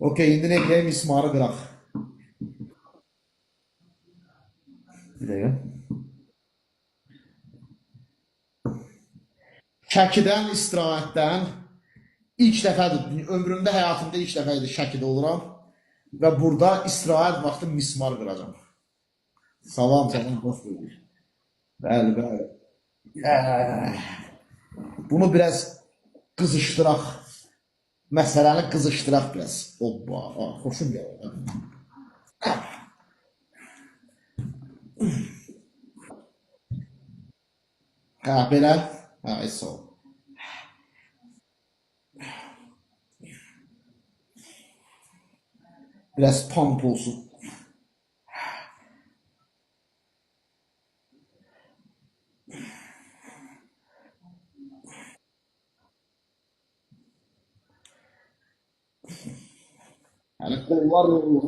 Okey, indi nə deyək, mismarı qıraq. Bir dəqiqə. Şəkidən, istirahətdən ilk dəfədir, ömrümdə, həyatımda ilk dəfədir Şəkidə oluram və burada istirahət vaxtı mismar qıracam. Salam, salam, dost buyur. Bəli, bəli. Bunu biraz qızışdıraq. Məsələni qızışdıraq biraz. Hoppa, xoşum gəlir. Hə, belə. Hə, sağ ol. Biraz pump olsun. Hələ qollar yorulub,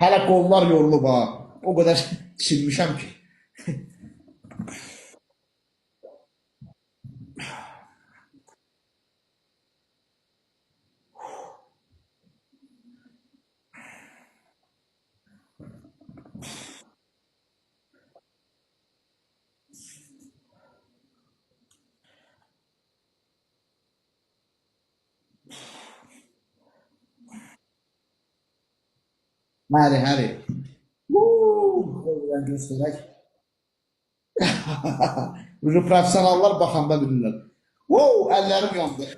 hələ qollar yorulub ha. O qədər çilmişəm ki. Həri, həri. Qoyulan göstərək. Professionallar baxanda bilirlər. Wow, əllərim yandı.